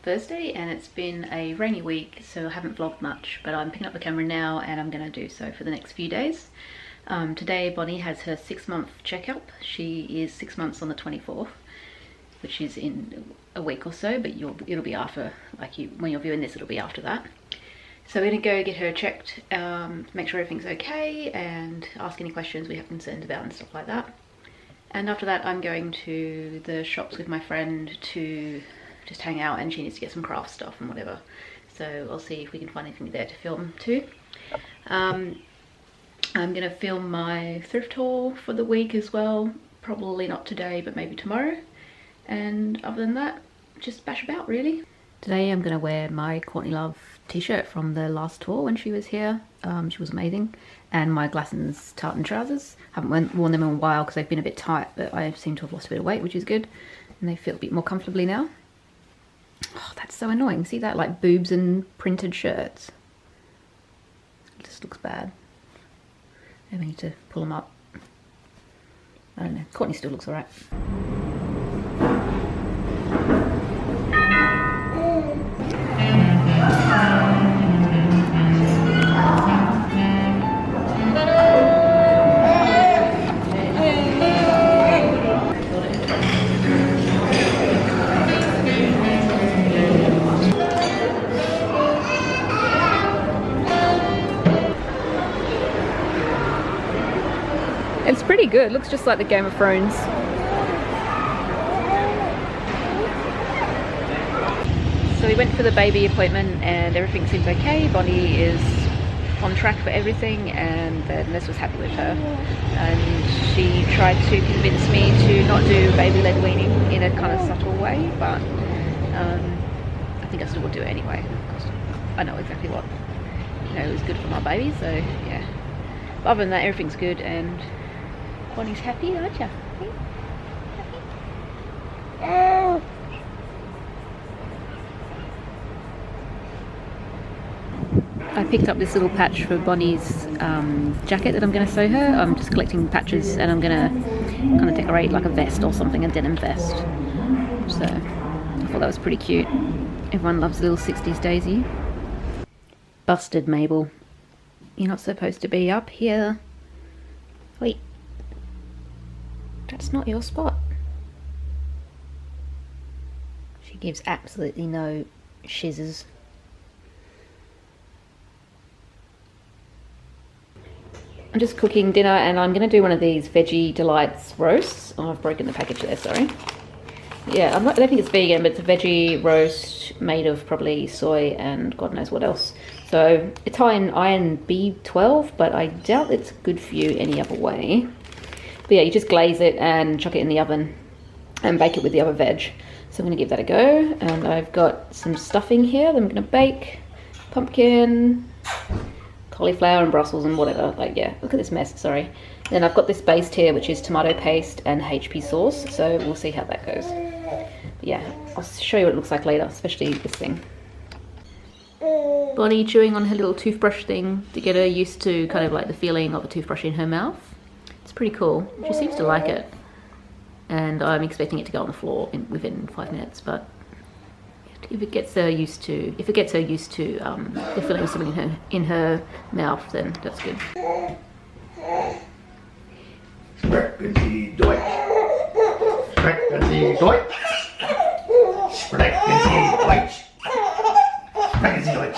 Thursday and it's been a rainy week, so I haven't vlogged much, but I'm picking up the camera now and I'm going to do so for the next few days. Today Bonnie has her 6-month checkup. She is 6 months on the 24th, which is in a week or so, but it'll be after, when you're viewing this, it'll be after that. So we're going to go get her checked, make sure everything's okay and ask any questions we have concerns about and stuff like that. And after that I'm going to the shops with my friend to just hang out, and she needs to get some craft stuff and whatever. So I'll see if we can find anything there to film too. I'm gonna film my thrift haul for the week as well. Probably not today, but maybe tomorrow. And other than that, just bash about really. Today I'm gonna wear my Courtney Love t-shirt from the last tour when she was here. She was amazing. And my Glassons tartan trousers. Haven't worn them in a while because they've been a bit tight, but I seem to have lost a bit of weight, which is good. And they fit a bit more comfortably now. Oh, that's so annoying. See that, like boobs and printed shirts? It just looks bad. Maybe I need to pull them up. I don't know. Courtney still looks alright. It's pretty good. Looks just like the Game of Thrones. So we went for the baby appointment and everything seems okay. Bonnie is on track for everything and the nurse was happy with her. And she tried to convince me to not do baby-led weaning in a kind of subtle way, but I think I still will do it anyway. I know exactly what is good for my baby, so yeah. But other than that, everything's good and Bonnie's happy, aren't you? Happy? I picked up this little patch for Bonnie's jacket that I'm going to sew her. I'm just collecting patches and I'm going to kind of decorate like a vest or something, a denim vest. So I thought that was pretty cute. Everyone loves a little 60s daisy. Busted, Mabel. You're not supposed to be up here. Wait. That's not your spot. She gives absolutely no shizzes. I'm just cooking dinner and I'm going to do one of these Veggie Delights roasts. Oh, I've broken the package there, sorry. Yeah, I don't think it's vegan, but it's a veggie roast made of probably soy and God knows what else. So it's high in iron B12, but I doubt it's good for you any other way. But yeah, you just glaze it and chuck it in the oven and bake it with the other veg. So I'm going to give that a go. And I've got some stuffing here that I'm going to bake. Pumpkin, cauliflower and Brussels and whatever. Like, yeah, look at this mess, sorry. Then I've got this base here, which is tomato paste and HP sauce. So we'll see how that goes. But yeah, I'll show you what it looks like later, especially this thing. Bonnie chewing on her little toothbrush thing to get her used to kind of like the feeling of a toothbrush in her mouth. It's pretty cool. She seems to like it. And I'm expecting it to go on the floor within 5 minutes, but if it gets her used to the feeling of something in her mouth, then that's good. Spreckenzy Deutsch. Spreckenzy Deutsch. Spreckenzy Deutsch. Spreckenzy Deutsch.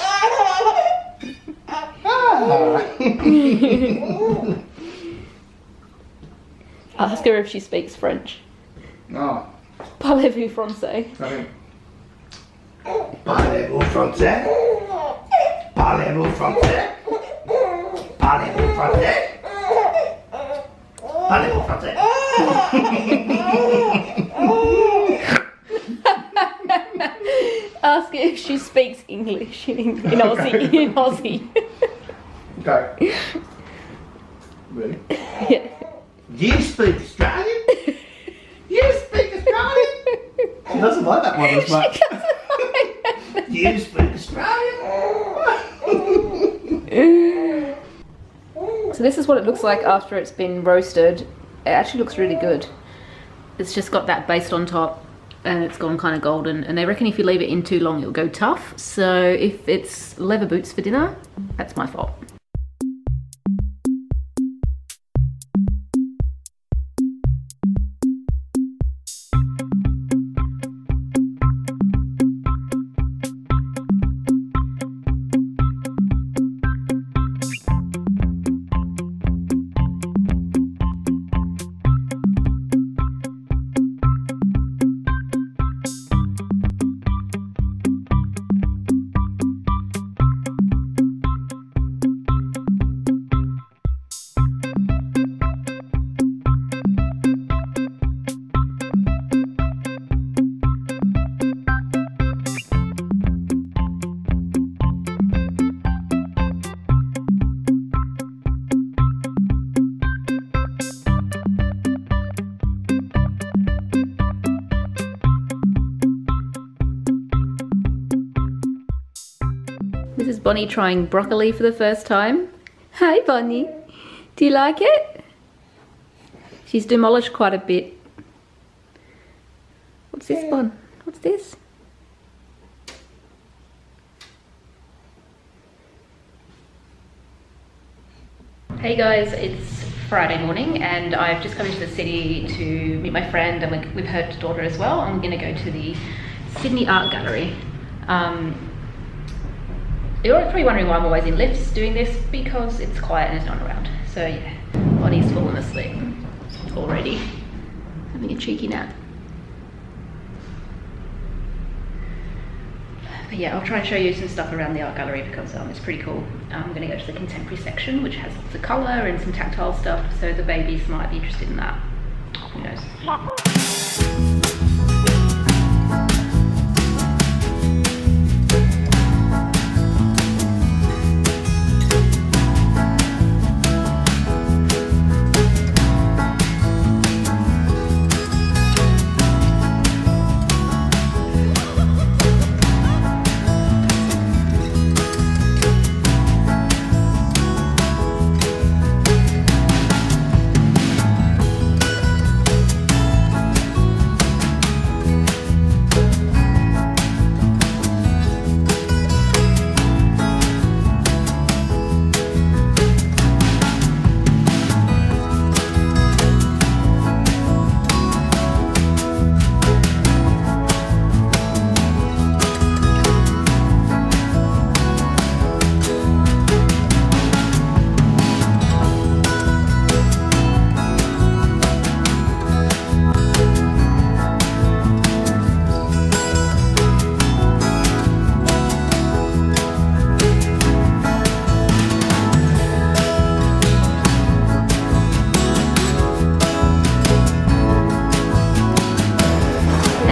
Ask her if she speaks French. No. Parlez-vous français? Parlez-vous français? Parlez-vous français? Parlez-vous français? Parlez-vous français? Ask her if she speaks English in Aussie. In Aussie. Okay. Ready? Yeah. You speak Australian? You speak Australian? She doesn't like that one as much. You speak Australian? So this is what it looks like after it's been roasted. It actually looks really good. It's just got that based on top and it's gone kind of golden, and they reckon if you leave it in too long it'll go tough. So if it's leather boots for dinner, that's my fault. This is Bonnie trying broccoli for the first time. Hi Bonnie, do you like it? She's demolished quite a bit. What's this, Bon? What's this? Hey guys, it's Friday morning and I've just come into the city to meet my friend and with her daughter as well. I'm going to go to the Sydney Art Gallery. You're probably wondering why I'm always in lifts doing this, because it's quiet and there's no one around. So yeah, Bonnie's fallen asleep already, having a cheeky nap. But yeah, I'll try and show you some stuff around the art gallery because it's pretty cool. I'm going to go to the contemporary section, which has lots of colour and some tactile stuff, so the babies might be interested in that. Who knows?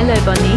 Hello, Bonnie.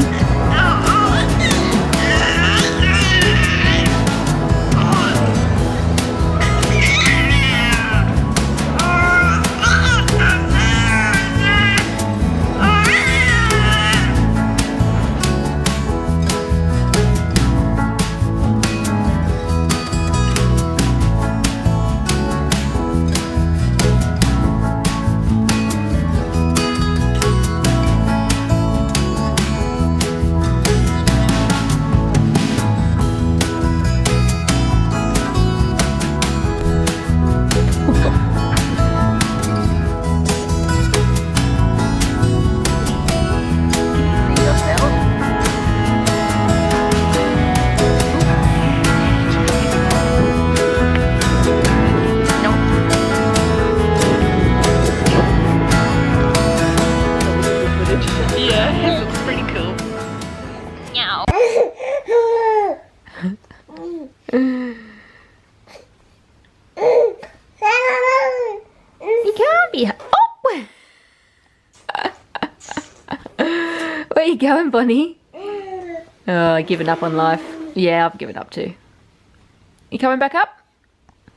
You can't be. Oh! Where are you going, Bonnie? Oh, giving up on life. Yeah, I've given up too. You coming back up?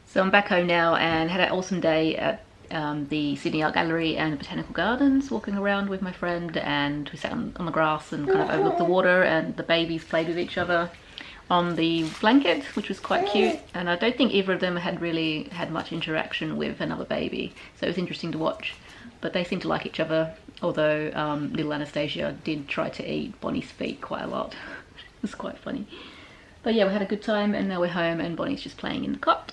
So I'm back home now and had an awesome day at the Sydney Art Gallery and the Botanical Gardens, walking around with my friend, and we sat on the grass and kind of overlooked the water, and the babies played with each other. on the blanket, which was quite cute. And I don't think either of them had really had much interaction with another baby, so it was interesting to watch. But they seem to like each other, although little Anastasia did try to eat Bonnie's feet quite a lot. It was quite funny. But yeah, we had a good time, and now we're home and Bonnie's just playing in the cot.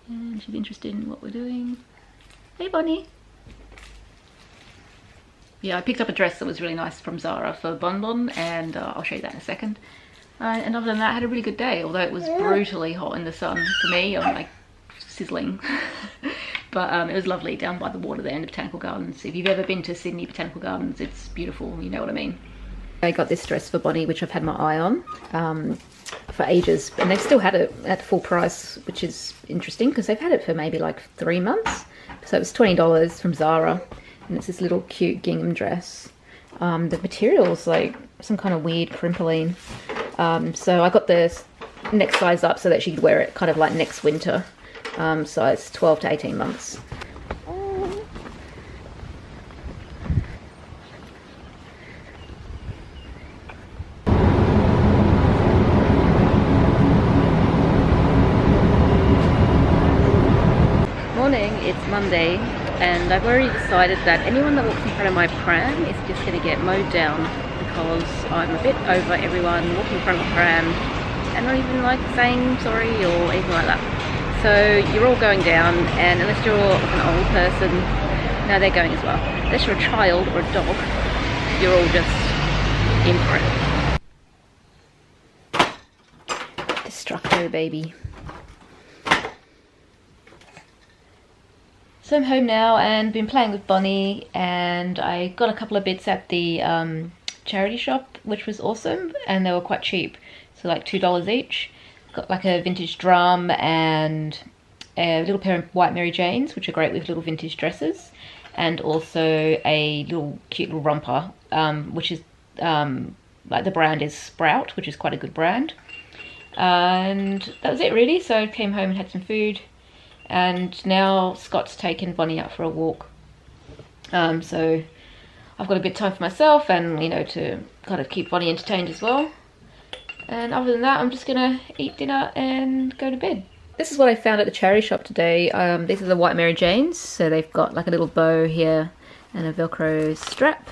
And she's interested in what we're doing. Hey Bonnie! Yeah, I picked up a dress that was really nice from Zara for Bon Bon, and I'll show you that in a second. And other than that, I had a really good day, although it was brutally hot in the sun for me. I'm like sizzling. But it was lovely down by the water there in the Botanical Gardens. If you've ever been to Sydney Botanical Gardens, it's beautiful, you know what I mean. I got this dress for Bonnie, which I've had my eye on for ages, and they've still had it at full price, which is interesting because they've had it for maybe like 3 months. So it was $20 from Zara, and it's this little cute gingham dress. The material's like some kind of weird crimpline. So I got the next size up so that she could wear it kind of like next winter, size 12 to 18 months. Morning, it's Monday, and I've already decided that anyone that walks in front of my pram is just going to get mowed down, because I'm a bit over everyone walking in front of the pram and not even like saying sorry or anything like that. So you're all going down, and unless you're an old person, no, they're going as well. Unless you're a child or a dog, you're all just in for it. Destructo baby. So I'm home now and been playing with Bonnie, and I got a couple of bits at the charity shop, which was awesome, and they were quite cheap, so like $2 each. Got like a vintage drum and a little pair of white Mary Janes, which are great with little vintage dresses, and also a little cute little romper, which is like the brand is Sprout, which is quite a good brand. And that was it really. So I came home and had some food. And now Scott's taken Bonnie out for a walk. So I've got a bit of time for myself, and, you know, to kind of keep Bonnie entertained as well. And other than that, I'm just gonna eat dinner and go to bed. This is what I found at the charity shop today. These are the white Mary Janes. So they've got like a little bow here and a Velcro strap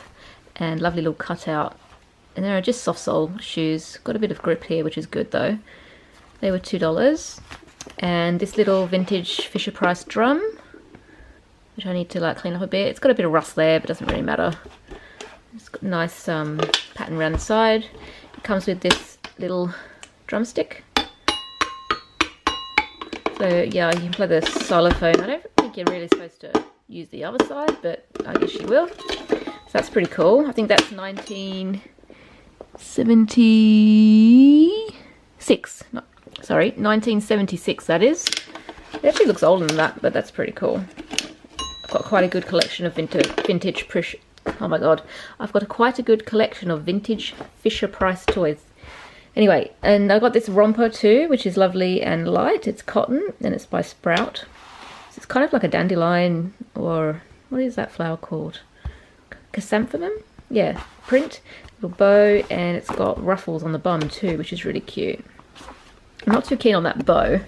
and lovely little cutout. And they're just soft sole shoes. Got a bit of grip here, which is good though. They were $2. And this little vintage Fisher Price drum, which I need to like clean up a bit. It's got a bit of rust there, but doesn't really matter. It's got a nice pattern around the side. It comes with this little drumstick. So yeah, you can play the xylophone. I don't think you're really supposed to use the other side, but I guess you will. So that's pretty cool. I think that's 1976. No, sorry, 1976 that is. It actually looks older than that, but that's pretty cool. I've got quite a good collection of vintage oh my god. I've got quite a good collection of vintage Fisher Price toys. Anyway, and I got this romper too, which is lovely and light. It's cotton, and it's by Sprout. So it's kind of like a dandelion, or what is that flower called? Chrysanthemum? Yeah, print. Little bow, and it's got ruffles on the bum too, which is really cute. I'm not too keen on that bow,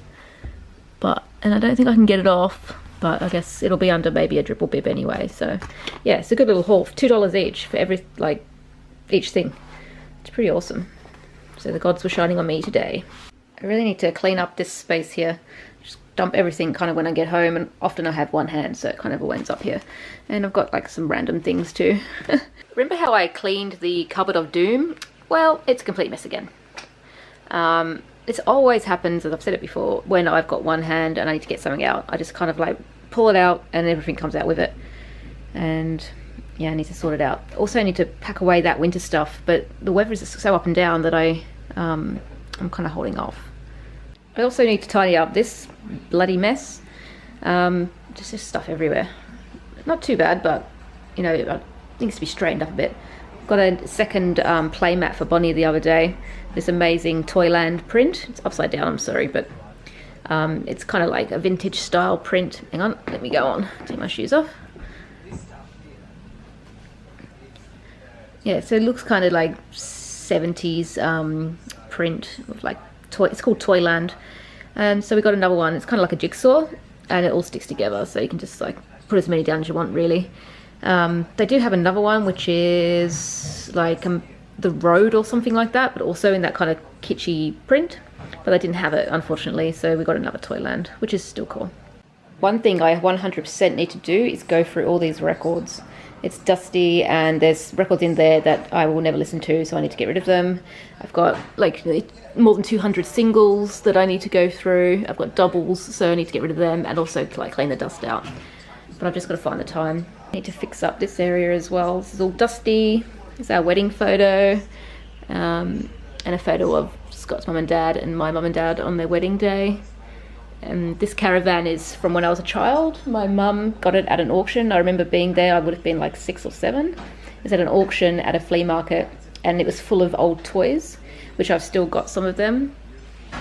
and I don't think I can get it off, but I guess it'll be under maybe a dribble bib anyway. So yeah, it's a good little haul. $2 each for every, like, each thing. It's pretty awesome. So the gods were shining on me today. I really need to clean up this space here. Just dump everything kind of when I get home, and often I have one hand, so it kind of all ends up here. And I've got like some random things too. Remember how I cleaned the cupboard of doom? Well, it's a complete mess again. This always happens, as I've said it before, when I've got one hand and I need to get something out. I just kind of like pull it out and everything comes out with it. And yeah, I need to sort it out. Also, I need to pack away that winter stuff, but the weather is so up and down that I'm kind of holding off. I also need to tidy up this bloody mess. Just stuff everywhere. Not too bad, but you know, it needs to be straightened up a bit. Got a second play mat for Bonnie the other day. This amazing Toyland print. It's upside down, I'm sorry, but it's kind of like a vintage style print. Hang on, let me go on. Take my shoes off. Yeah, so it looks kind of like 70s print of like toy. It's called Toyland. And so we got another one. It's kind of like a jigsaw, and it all sticks together, so you can just like put as many down as you want, really. They do have another one which is like the road or something like that, but also in that kind of kitschy print, but they didn't have it, unfortunately, so we got another Toyland, which is still cool. One thing I 100% need to do is go through all these records. It's dusty and there's records in there that I will never listen to, so I need to get rid of them. I've got like more than 200 singles that I need to go through. I've got doubles, so I need to get rid of them, and also to like clean the dust out. But I've just got to find the time. I need to fix up this area as well. This is all dusty. This is our wedding photo, and a photo of Scott's mum and dad and my mum and dad on their wedding day. And this caravan is from when I was a child. My mum got it at an auction. I remember being there. I would have been like 6 or 7. It was at an auction at a flea market, and it was full of old toys, which I've still got some of them.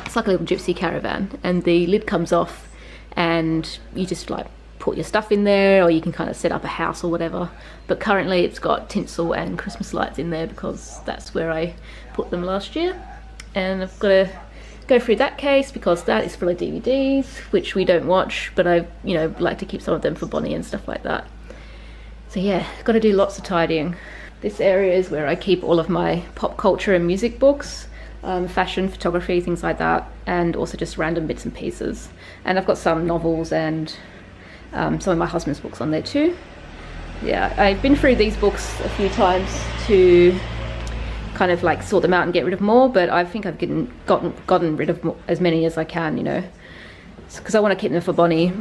It's like a little gypsy caravan, and the lid comes off and you just like put your stuff in there, or you can kind of set up a house or whatever. But currently it's got tinsel and Christmas lights in there because that's where I put them last year. And I've got to go through that case because that is full of DVDs, which we don't watch, but I, you know, like to keep some of them for Bonnie and stuff like that. So yeah, got to do lots of tidying. This area is where I keep all of my pop culture and music books, fashion, photography, things like that, and also just random bits and pieces. And I've got some novels and some of my husband's books on there too. Yeah, I've been through these books a few times to kind of like sort them out and get rid of more, but I think I've gotten rid of as many as I can, you know, because I want to keep them for Bonnie,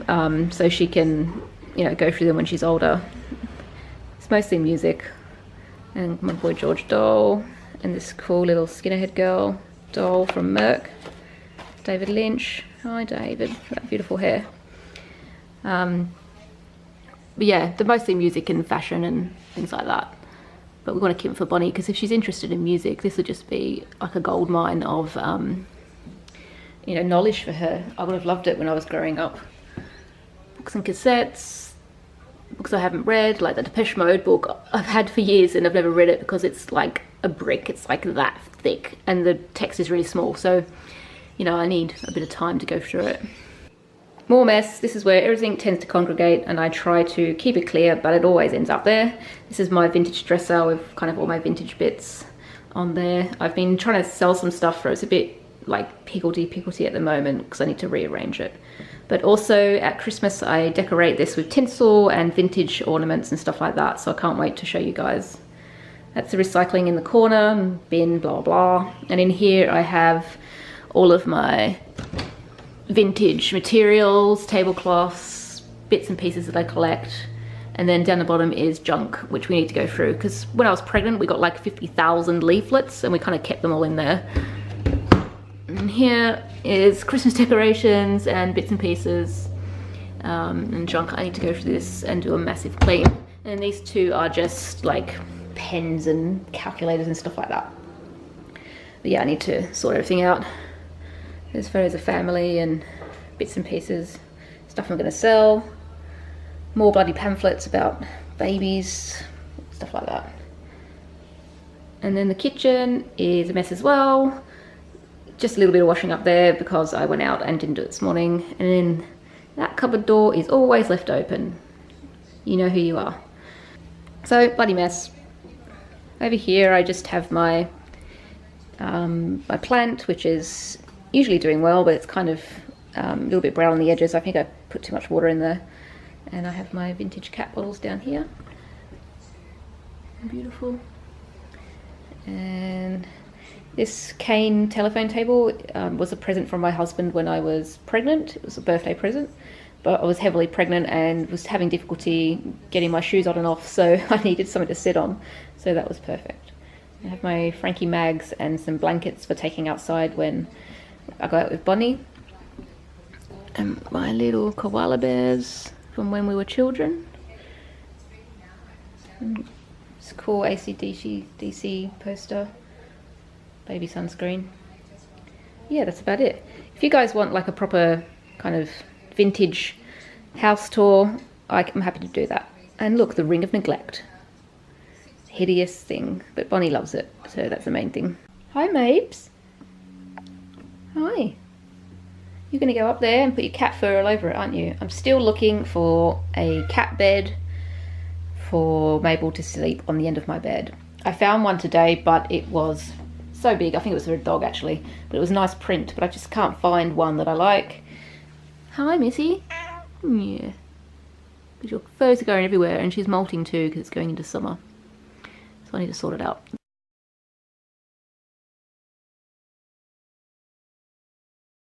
so she can, you know, go through them when she's older. It's mostly music, and my Boy George doll, and this cool little Skinnerhead girl doll from Merc, David Lynch. Hi David, that beautiful hair. But yeah, they're mostly music and fashion and things like that. But we want to keep them for Bonnie because if she's interested in music, this would just be like a gold mine of, you know, knowledge for her. I would have loved it when I was growing up. Books and cassettes, books I haven't read, like the Depeche Mode book I've had for years and I've never read it because it's like a brick. It's like that thick and the text is really small. So, you know, I need a bit of time to go through it. More mess. This is where everything tends to congregate and I try to keep it clear, but it always ends up there. This is my vintage dresser with kind of all my vintage bits on there. I've been trying to sell some stuff for it. It's a bit like pickledy at the moment because I need to rearrange it. But also at Christmas I decorate this with tinsel and vintage ornaments and stuff like that, so I can't wait to show you guys. That's the recycling in the corner, bin, blah blah. And in here I have all of my vintage materials, tablecloths, bits and pieces that I collect, and then down the bottom is junk which we need to go through because when I was pregnant we got like 50,000 leaflets and we kind of kept them all in there. And here is Christmas decorations and bits and pieces and junk. I need to go through this and do a massive clean. And these two are just like pens and calculators and stuff like that. But yeah, I need to sort everything out. There's photos of family and bits and pieces, stuff I'm going to sell, more bloody pamphlets about babies, stuff like that. And then the kitchen is a mess as well, just a little bit of washing up there because I went out and didn't do it this morning. And then that cupboard door is always left open. You know who you are. So, bloody mess. Over here I just have my my plant, which is usually doing well, but it's kind of a little bit brown on the edges. I think I put too much water in there. And I have my vintage cat bottles down here. Beautiful. And this cane telephone table was a present from my husband when I was pregnant. It was a birthday present, but I was heavily pregnant and was having difficulty getting my shoes on and off, so I needed something to sit on, so that was perfect. I have my Frankie mags and some blankets for taking outside when I go out with Bonnie, and my little koala bears from when we were children. It's a cool AC/DC poster, baby sunscreen. Yeah, that's about it. If you guys want like a proper kind of vintage house tour, I'm happy to do that. And look, the Ring of Neglect. Hideous thing, but Bonnie loves it, so that's the main thing. Hi Mapes. Hi. You're going to go up there and put your cat fur all over it, aren't you? I'm still looking for a cat bed for Mabel to sleep on the end of my bed. I found one today, but it was so big. I think it was for a dog actually, but it was a nice print, but I just can't find one that I like. Hi, Missy. Yeah. Because your furs are going everywhere, and she's molting too because it's going into summer. So I need to sort it out.